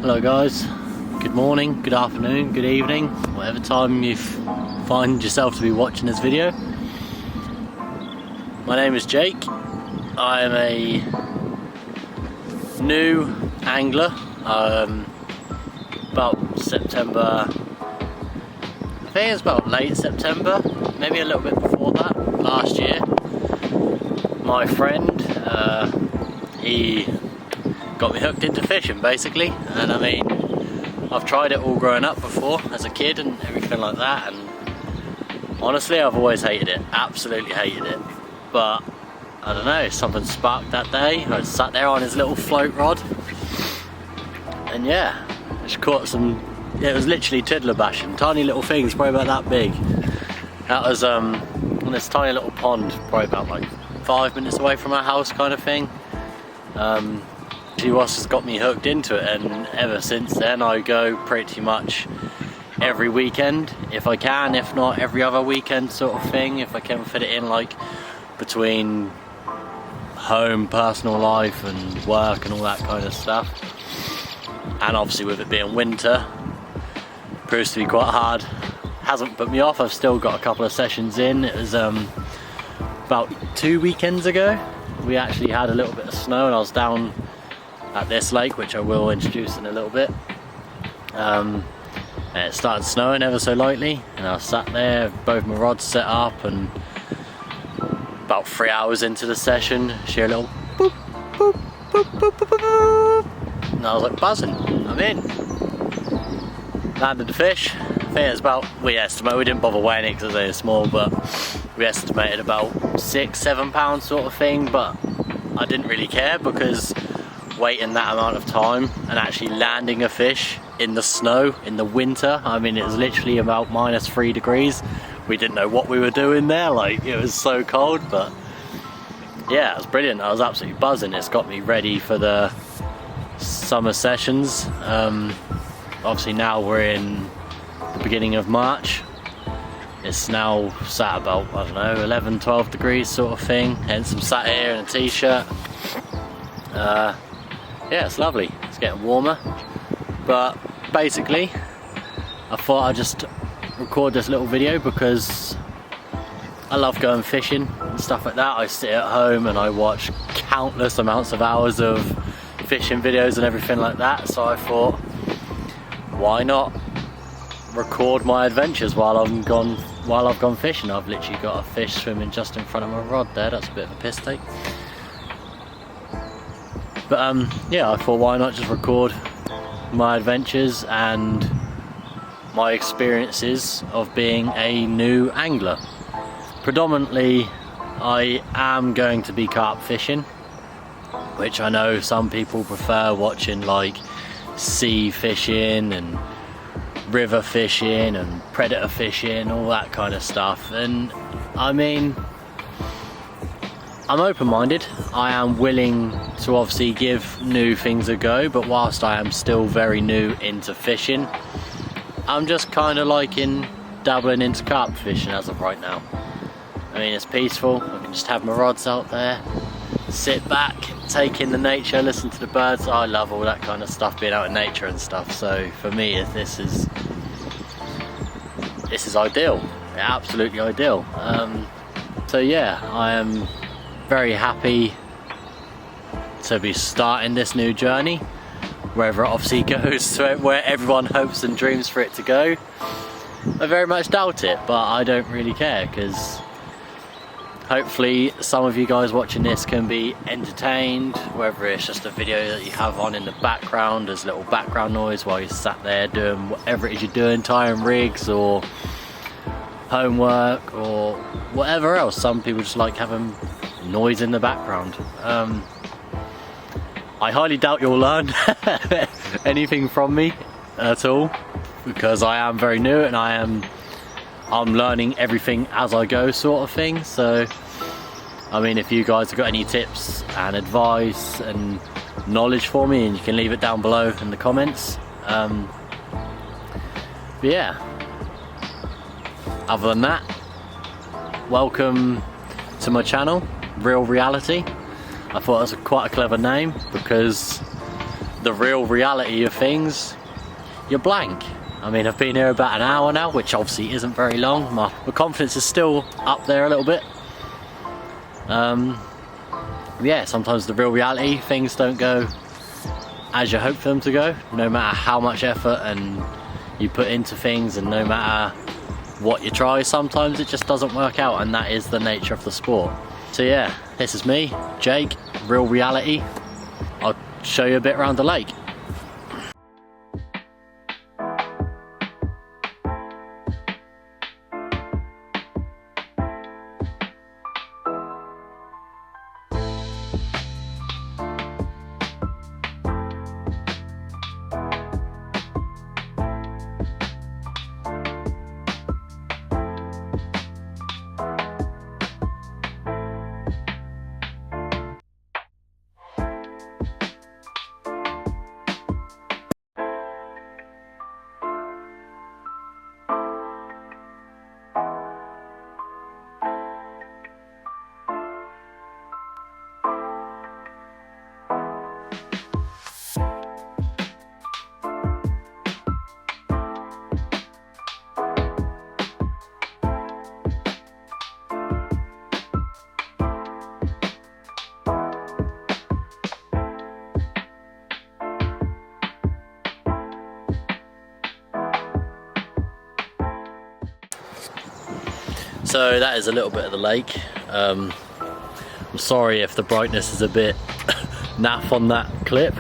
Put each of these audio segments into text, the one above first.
Hello guys, good morning, good afternoon, good evening, whatever time you find yourself to be watching this video. My name is Jake. I am a new angler, about September, I think it's about late September, maybe a little bit before that, last year. My friend, he got me hooked into fishing basically, and I mean, I've tried it all growing up before as a kid and everything like that, and honestly I've always hated it, absolutely hated it, but I don't know, something sparked that day. I sat there on his little float rod and yeah, just caught some, it was literally tiddler bashing, tiny little things, probably about that big. That was on this tiny little pond, probably about like 5 minutes away from our house kind of thing. She has got me hooked into it, and ever since then I go pretty much every weekend if I can, if not every other weekend sort of thing, if I can fit it in, like between home, personal life and work and all that kind of stuff. And obviously with it being winter, proves to be quite hard. Hasn't put me off, I've still got a couple of sessions in. It was about 2 weekends ago we actually had a little bit of snow, and I was down at this lake, which I will introduce in a little bit, and it started snowing ever so lightly, and I sat there, both my rods set up, and about 3 hours into the session, she heard a little boop, boop, boop, boop, boop, boop, boop, and I was like, buzzing, I'm in. Landed the fish. I think it's about, we didn't bother weighing it because they're small, but we estimated about 6-7 pounds sort of thing, but I didn't really care because waiting that amount of time and actually landing a fish in the snow in the winter, I mean, it was literally about -3 degrees. We didn't know what we were doing there, like it was so cold, but yeah, it was brilliant. I was absolutely buzzing. It's got me ready for the summer sessions. Obviously now we're in the beginning of March. It's now sat about, I don't know, 11-12 degrees sort of thing, hence I'm sat here in a t-shirt. Yeah, it's lovely, it's getting warmer, but basically I thought I'd just record this little video because I love going fishing and stuff like that. I sit at home and I watch countless amounts of hours of fishing videos and everything like that, so I thought, why not record my adventures while I've gone fishing. I've literally got a fish swimming just in front of my rod there. That's a bit of a piss take. But yeah, I thought why not just record my adventures and my experiences of being a new angler. Predominantly I am going to be carp fishing, which I know some people prefer watching, like sea fishing and river fishing and predator fishing, all that kind of stuff. And I mean, I'm open-minded. I am willing to obviously give new things a go, but whilst I am still very new into fishing, I'm just kind of liking dabbling into carp fishing as of right now. I mean, it's peaceful. I can just have my rods out there, sit back, take in the nature, listen to the birds. I love all that kind of stuff, being out in nature and stuff. So for me, this is ideal, absolutely ideal. So yeah, I am very happy to be starting this new journey, wherever it obviously goes, to where everyone hopes and dreams for it to go. I very much doubt it, but I don't really care, because hopefully some of you guys watching this can be entertained, whether it's just a video that you have on in the background as little background noise while you're sat there doing whatever it is you're doing, tying rigs or homework or whatever else. Some people just like having noise in the background. I highly doubt you'll learn anything from me at all, because I am very new and I'm learning everything as I go sort of thing. So I mean, if you guys have got any tips and advice and knowledge for me, and you can leave it down below in the comments. But yeah, other than that, welcome to my channel, Real Reality. I thought it was quite a clever name, because the real reality of things, you're blank. I mean, I've been here about an hour now, which obviously isn't very long. My confidence is still up there a little bit. Yeah, sometimes the real reality, things don't go as you hope for them to go, no matter how much effort and you put into things, and no matter what you try, sometimes it just doesn't work out, and that is the nature of the sport. So yeah, this is me, Jake, real reality. I'll show you a bit around the lake. So that is a little bit of the lake. I'm sorry if the brightness is a bit naff on that clip.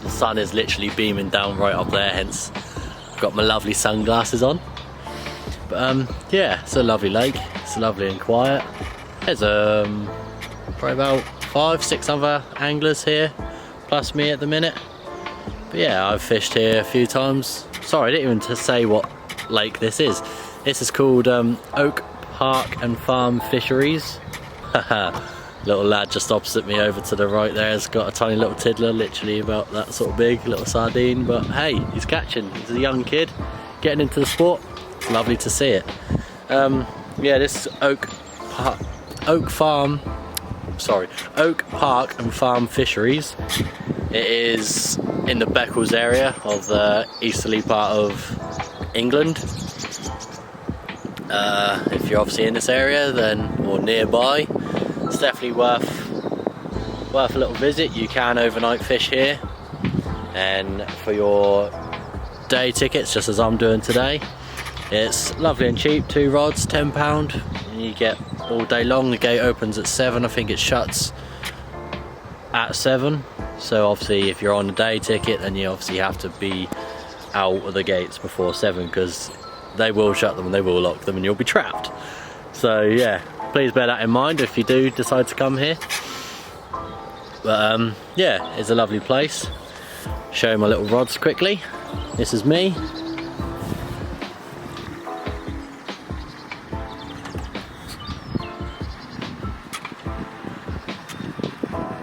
The sun is literally beaming down right up there, hence I've got my lovely sunglasses on. But yeah, it's a lovely lake. It's lovely and quiet. There's probably about 5-6 other anglers here, plus me at the minute. But yeah, I've fished here a few times. Sorry, I didn't even say what lake this is. This is called Oak Park and Farm Fisheries. Little lad just opposite me over to the right there has got a tiny little tiddler, literally about that sort of big, little sardine, but hey, he's catching. He's a young kid getting into the sport. It's lovely to see it. Yeah, this Oak Park and Farm Fisheries. It is in the Beccles area of the easterly part of England. If you're obviously in this area then, or nearby, it's definitely worth a little visit. You can overnight fish here, and for your day tickets, just as I'm doing today, it's lovely and cheap. 2 rods, £10, and you get all day long. The gate opens at 7, I think it shuts at 7, so obviously if you're on a day ticket then you obviously have to be out of the gates before 7, because they will shut them and they will lock them and you'll be trapped. So yeah, please bear that in mind if you do decide to come here. But yeah, it's a lovely place. Show you my little rods quickly. This is me.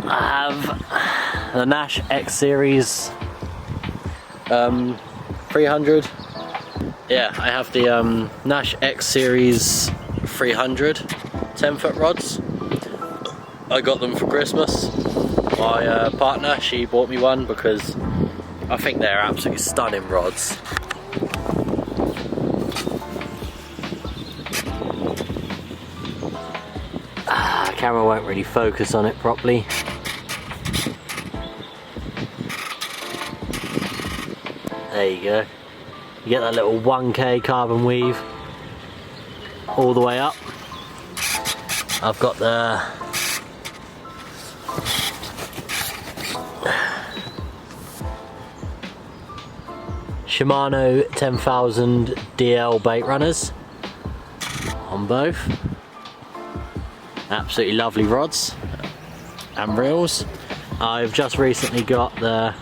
I have the Nash X Series 300. Yeah, I have the Nash X Series 300 10-foot rods. I got them for Christmas. My partner, she bought me one because I think they're absolutely stunning rods. Camera won't really focus on it properly. There you go. You get that little 1K carbon weave all the way up. I've got the Shimano 10,000 DL bait runners on both. Absolutely lovely rods and reels. I've just recently got the,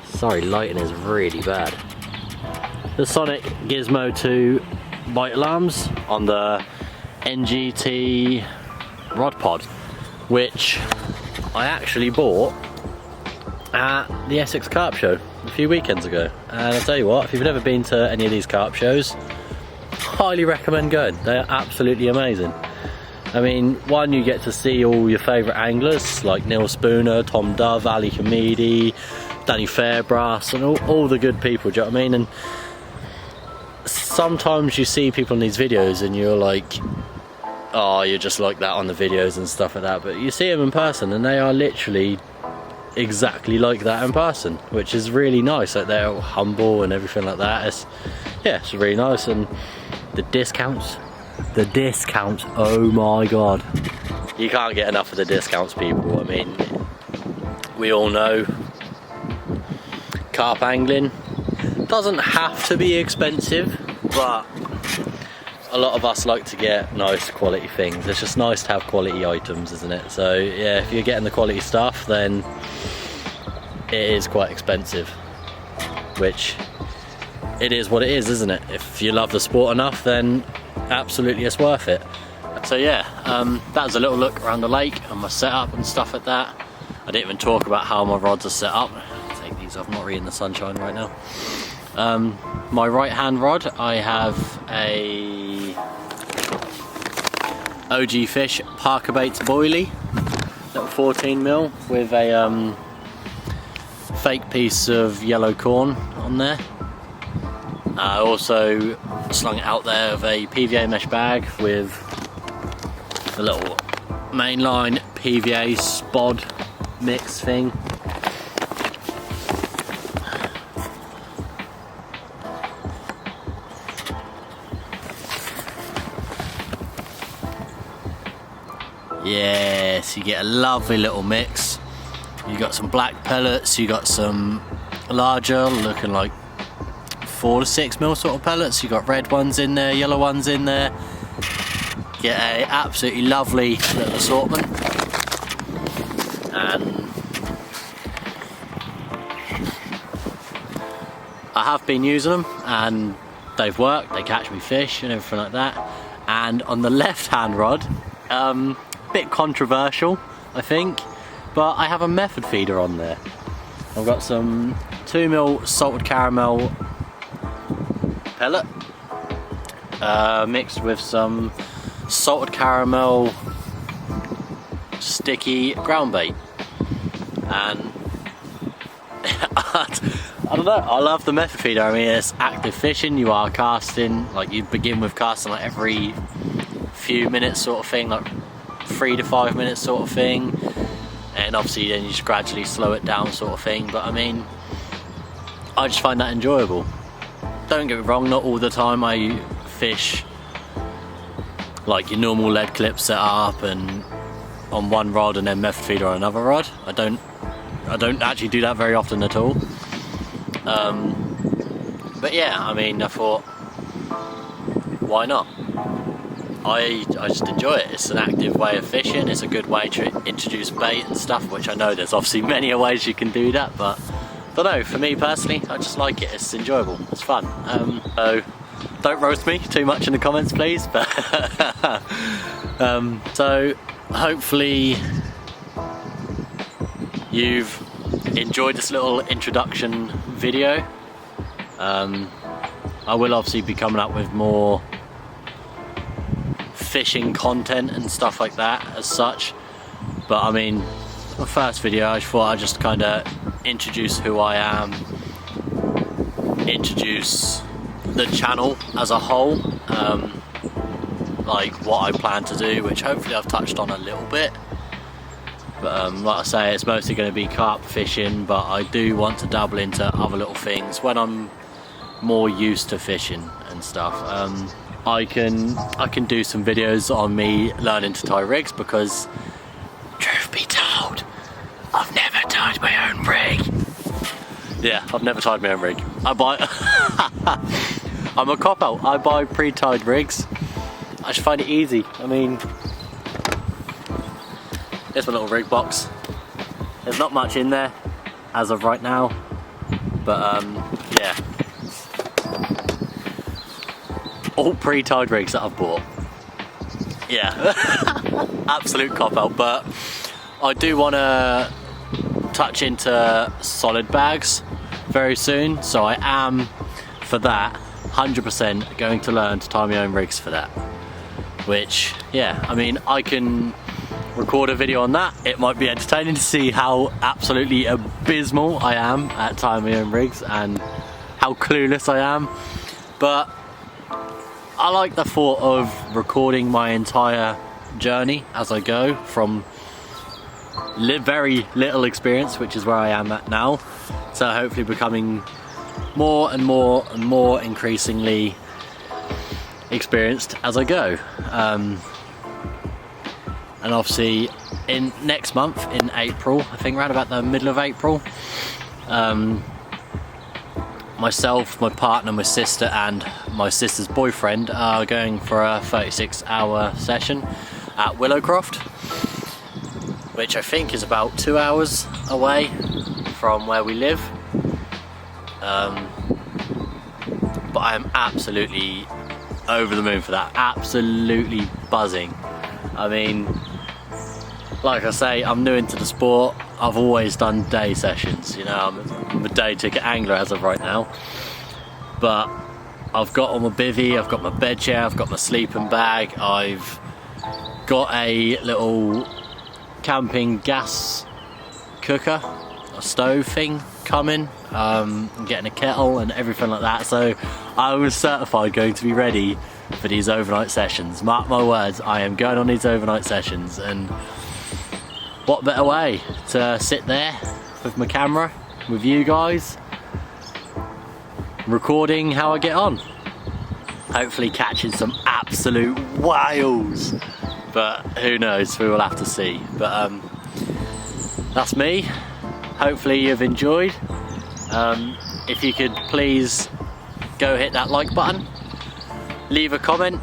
sorry, lighting is really bad, the Sonic Gizmo 2 bite alarms on the NGT rod pod, which I actually bought at the Essex Carp Show a few weekends ago. And I'll tell you what, if you've never been to any of these carp shows, highly recommend going. They are absolutely amazing. I mean, one, you get to see all your favourite anglers like Neil Spooner, Tom Dove, Ali Hamidi, Danny Fairbrass, and all the good people, do you know what I mean? And sometimes you see people in these videos and you're like, oh, you're just like that on the videos and stuff like that, but you see them in person and they are literally exactly like that in person, which is really nice. Like, they're all humble and everything like that. It's really nice. And the discounts, oh my god, you can't get enough of the discounts, people. I mean, we all know carp angling doesn't have to be expensive, but a lot of us like to get nice quality things. It's just nice to have quality items, isn't it? So yeah, if you're getting the quality stuff, then it is quite expensive, which it is what it is, isn't it? If you love the sport enough, then absolutely it's worth it. So yeah, that was a little look around the lake and my setup and stuff like that. I didn't even talk about how my rods are set up. Take these off, I'm not really in the sunshine right now. My right hand rod, I have a OG Fish Parker Baits Boilie, little 14mm with a fake piece of yellow corn on there. I also slung it out there with a PVA mesh bag with a little mainline PVA spod mix thing. Yes, you get a lovely little mix. You got some black pellets, you got some larger, looking like 4 to 6mm sort of pellets. You got red ones in there, yellow ones in there. Get a absolutely lovely little assortment. And I have been using them and they've worked. They catch me fish and everything like that. And on the left hand rod, bit controversial, I think, but I have a method feeder on there. I've got some 2mm salted caramel pellet mixed with some salted caramel sticky ground bait, and I don't know, I love the method feeder. I mean, it's active fishing. You are casting, like, you begin with casting like every few minutes sort of thing, like 3 to 5 minutes sort of thing, and obviously then you just gradually slow it down sort of thing. But I mean, I just find that enjoyable. Don't get me wrong, not all the time I fish like your normal lead clip set up and on one rod and then method feeder on another rod. I don't actually do that very often at all. But yeah, I mean, I thought, why not? I just enjoy it. It's an active way of fishing. It's a good way to introduce bait and stuff, which I know there's obviously many ways you can do that, but I don't know, for me personally, I just like it. It's enjoyable, it's fun. So don't roast me too much in the comments, please. But so hopefully you've enjoyed this little introduction video. I will obviously be coming up with more fishing content and stuff like that as such, but I mean, the first video I thought I'd just kind of introduce who I am, introduce the channel as a whole, like what I plan to do, which hopefully I've touched on a little bit. But like I say, it's mostly going to be carp fishing, but I do want to dabble into other little things when I'm more used to fishing and stuff. I can do some videos on me learning to tie rigs, because truth be told, I've never tied my own rig. Yeah, I've never tied my own rig. I buy I'm a cop out. I buy pre-tied rigs. I just find it easy. I mean, here's my little rig box. There's not much in there as of right now, but yeah, all pre-tied rigs that I've bought. Yeah, absolute cop out. But I do want to touch into solid bags very soon, so I am, for that, 100% going to learn to tie my own rigs for that. which, yeah, I mean, I can record a video on that. It might be entertaining to see how absolutely abysmal I am at tying my own rigs and how clueless I am, but I like the thought of recording my entire journey as I go from very little experience, which is where I am at now, so hopefully becoming more and more and more increasingly experienced as I go. And obviously in next month, in April, I think around about the middle of April, myself, my partner, my sister and my sister's boyfriend are going for a 36-hour session at Willowcroft, which I think is about 2 hours away from where we live. But I am absolutely over the moon for that, absolutely buzzing. I mean, like I say, I'm new into the sport. I've always done day sessions, you know, I'm a day ticket angler as of right now. But I've got all my bivvy, I've got my bed chair, I've got my sleeping bag, I've got a little camping gas cooker, a stove thing coming, I'm getting a kettle and everything like that, so I was certified going to be ready for these overnight sessions. Mark my words, I am going on these overnight sessions, and what better way to sit there with my camera, with you guys, recording how I get on. Hopefully catching some absolute whales, but who knows, we will have to see. But that's me. Hopefully you've enjoyed. If you could please go hit that like button, leave a comment,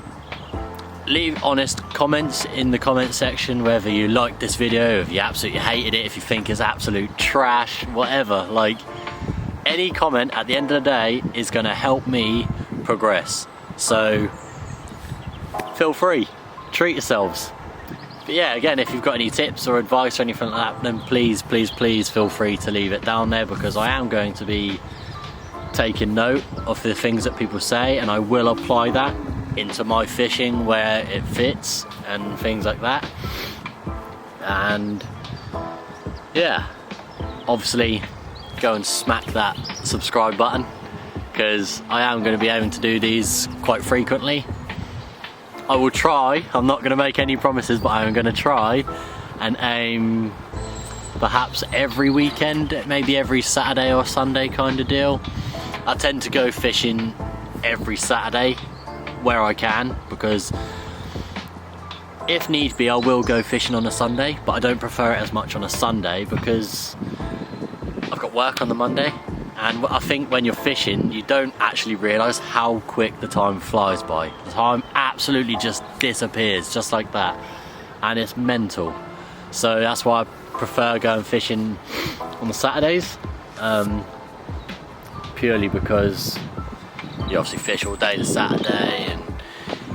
leave honest comments in the comment section, whether you liked this video, if you absolutely hated it, if you think it's absolute trash, whatever. Like, any comment at the end of the day is going to help me progress, so feel free, treat yourselves. But yeah, again, if you've got any tips or advice or anything like that, then please feel free to leave it down there, because I am going to be taking note of the things that people say, and I will apply that into my fishing where it fits and things like that. And yeah, obviously go and smack that subscribe button, because I am going to be aiming to do these quite frequently. I will try, I'm not going to make any promises, but I am going to try and aim perhaps every weekend, maybe every Saturday or Sunday kind of deal. I tend to go fishing every Saturday where I can, because if need be I will go fishing on a Sunday, but I don't prefer it as much on a Sunday because I've got work on the Monday, and I think when you're fishing you don't actually realise how quick the time flies by. The time absolutely just disappears just like that, and it's mental. So that's why I prefer going fishing on the Saturdays, purely because you obviously fish all day the Saturday and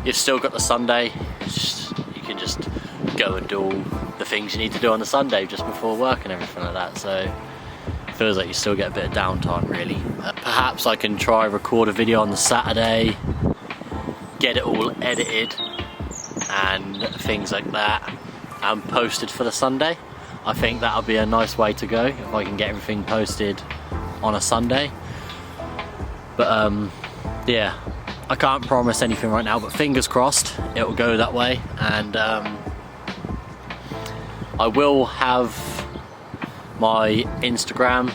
you've still got the Sunday. You can just go and do all the things you need to do on the Sunday just before work and everything like that, so it feels like you still get a bit of downtime really. Perhaps I can try record a video on the Saturday, get it all edited and things like that, and posted for the Sunday. I think that'll be a nice way to go if I can get everything posted on a Sunday. But yeah, I can't promise anything right now, but fingers crossed it will go that way. And I will have my Instagram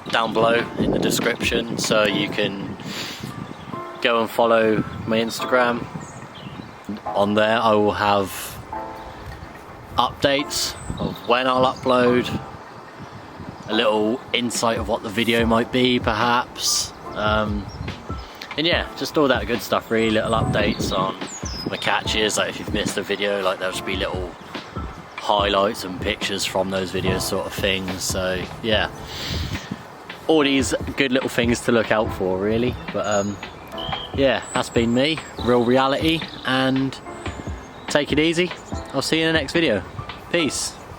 down below in the description, so you can go and follow my Instagram. On there I will have updates of when I'll upload, a little insight of what the video might be perhaps, and yeah, just all that good stuff really, little updates on my catches, like if you've missed a video, like there'll just be little highlights and pictures from those videos sort of things. So yeah, all these good little things to look out for really. But yeah, that's been me, Real Reality, and take it easy. I'll see you in the next video. Peace.